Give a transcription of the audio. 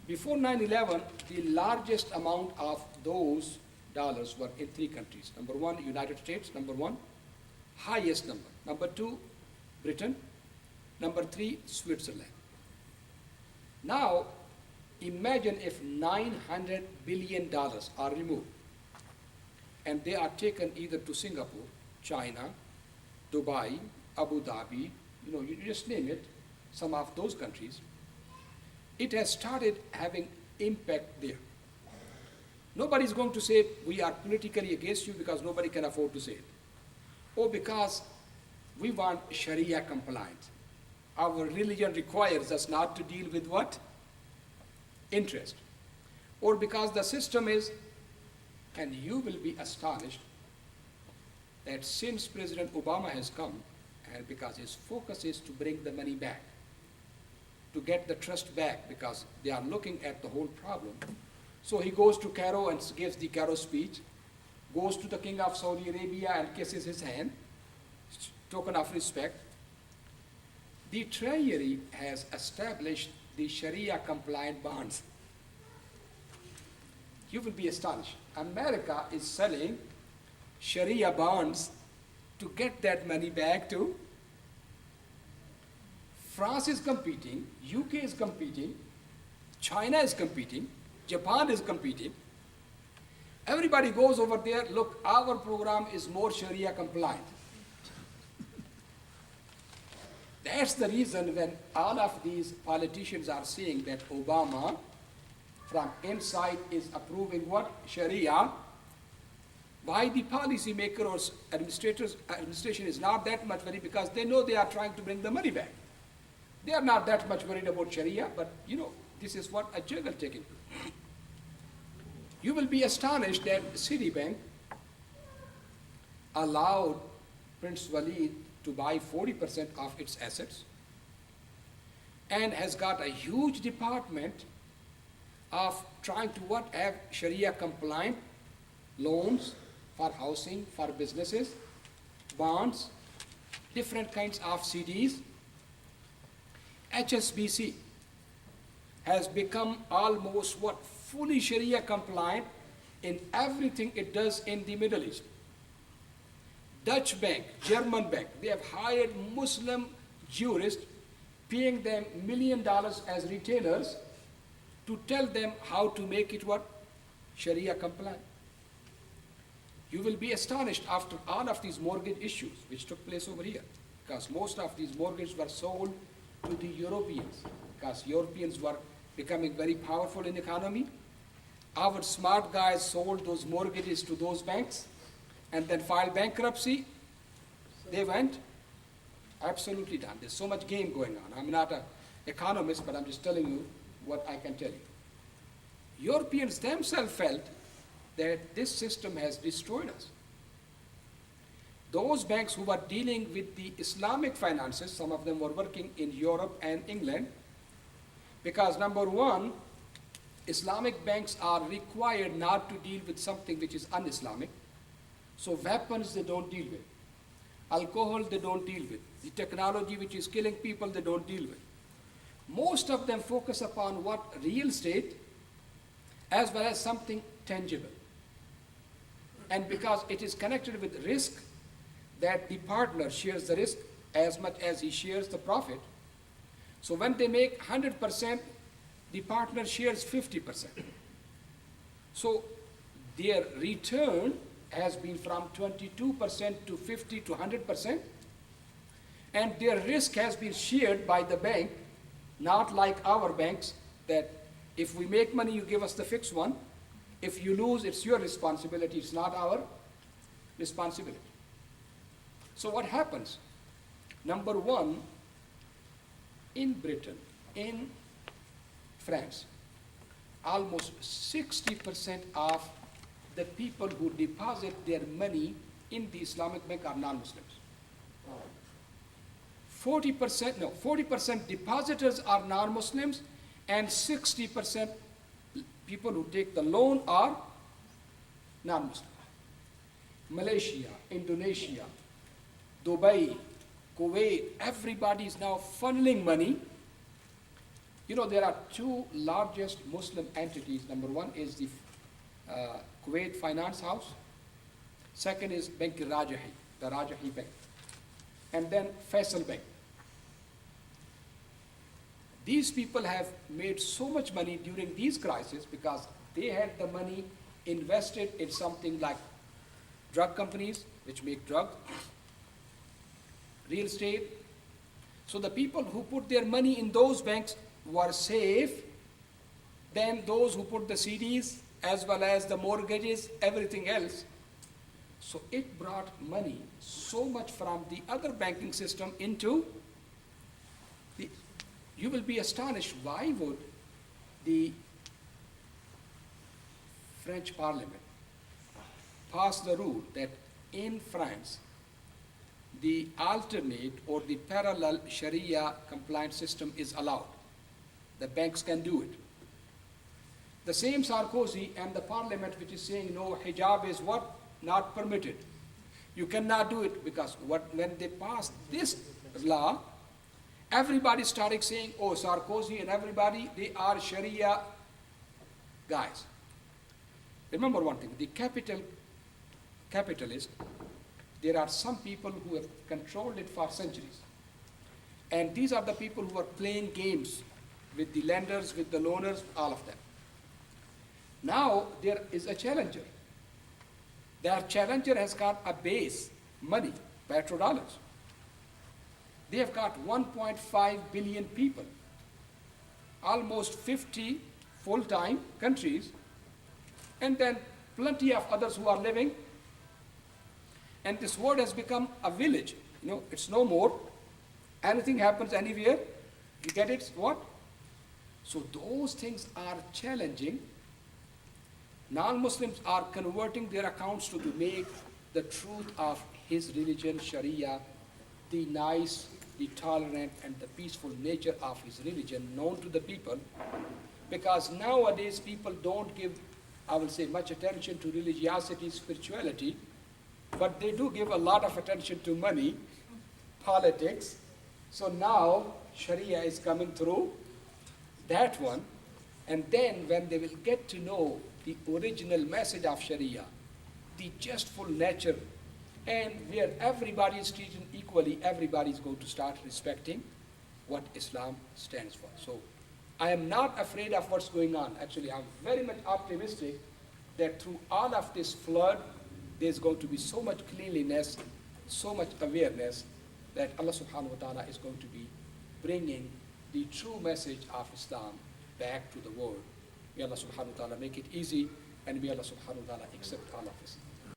Before 9/11, the largest amount of those dollars were in three countries. Number one, United States, number one, highest number. Number two, Britain. Number three, Switzerland. Now, imagine if $900 billion are removed and they are taken either to Singapore, China, Dubai, Abu Dhabi, you just name it, some of those countries. It has started having impact there. Nobody is going to say we are politically against you because nobody can afford to say it. Or because we want Sharia compliance. Our religion requires us not to deal with what? Interest. Or because the system is, and you will be astonished that since President Obama has come, and because his focus is to bring the money back, to get the trust back, because they are looking at the whole problem. So he goes to Cairo and gives the Cairo speech, goes to the King of Saudi Arabia and kisses his hand, token of respect. The Treasury has established the Sharia compliant bonds. You will be astonished. America is selling Sharia bonds to get that money back to. France is competing, UK is competing, China is competing, Japan is competing. Everybody goes over there, look, our program is more Sharia compliant. That's the reason when all of these politicians are saying that Obama from inside is approving what? Sharia. Why the policymaker or administration is not that much worried? Because they know they are trying to bring the money back. They are not that much worried about Sharia, but this is what a juggle taking place. You will be astonished that Citibank allowed Prince Walid to buy 40% of its assets and has got a huge department of trying to have Sharia compliant loans for housing, for businesses, bonds, different kinds of CDs. HSBC has become almost fully Sharia compliant in everything it does in the Middle East. Dutch bank, German bank, they have hired Muslim jurists, paying them $1 million as retainers to tell them how to make it Sharia compliant. You will be astonished after all of these mortgage issues which took place over here, because most of these mortgages were sold to the Europeans, because Europeans were becoming very powerful in the economy. Our smart guys sold those mortgages to those banks and then filed bankruptcy. They went absolutely done. There's so much game going on. I'm not an economist, but I'm just telling you what I can tell you. Europeans themselves felt that this system has destroyed us. Those banks who were dealing with the Islamic finances, some of them were working in Europe and England, because number one, Islamic banks are required not to deal with something which is un-Islamic. So weapons they don't deal with. Alcohol they don't deal with. The technology which is killing people they don't deal with. Most of them focus upon real estate as well as something tangible. And because it is connected with risk, that the partner shares the risk as much as he shares the profit. So when they make 100%, the partner shares 50%. So their return has been from 22% to 50 to 100%, and their risk has been shared by the bank, not like our banks that if we make money, you give us the fixed one. If you lose, it's your responsibility, it's not our responsibility. So what happens? Number one, in Britain, in France, almost 60% of the people who deposit their money in the Islamic bank are non-Muslims. 40% depositors are non-Muslims, and 60% people who take the loan are non-Muslim. Malaysia, Indonesia, Dubai, Kuwait, everybody is now funneling money You know, there are two largest Muslim entities. Number one is the Kuwait Finance House. Second is Bank Rajahi, the Rajahi Bank. And then Faisal Bank. These people have made so much money during these crises because they had the money invested in something like drug companies, which make drugs, real estate. So the people who put their money in those banks were safe than those who put the CDs as well as the mortgages, everything else. So it brought money so much from the other banking system into the, you will be astonished, why would the French Parliament pass the rule that in France, the alternate or the parallel Sharia compliant system is allowed. The banks can do it. The same Sarkozy and the parliament which is saying no, hijab is what? Not permitted. You cannot do it because when they passed this law, everybody started saying, oh, Sarkozy and everybody, they are Sharia guys. Remember one thing, the capitalist, there are some people who have controlled it for centuries. And these are the people who are playing games with the lenders, with the loaners, all of them. Now there is a challenger. That challenger has got a base, money, petrodollars. They have got 1.5 billion people, almost 50 full-time countries, and then plenty of others who are living. And this world has become a village. You know, it's no more. Anything happens anywhere, you get it, what? So those things are challenging. Non-Muslims are converting their accounts to make the truth of his religion, Sharia, the nice, the tolerant, and the peaceful nature of his religion known to the people. Because nowadays people don't give, I will say, much attention to religiosity, spirituality, but they do give a lot of attention to money, politics. So now Sharia is coming through that one, and then when they will get to know the original message of Sharia, the justful nature, and where everybody is treated equally, everybody is going to start respecting what Islam stands for. So I am not afraid of what's going on. Actually, I'm very much optimistic that through all of this flood, there's going to be so much cleanliness, so much awareness that Allah subhanahu wa ta'ala is going to be bringing the true message of Islam back to the world. May Allah subhanahu wa ta'ala make it easy, and may Allah subhanahu wa ta'ala accept all of us.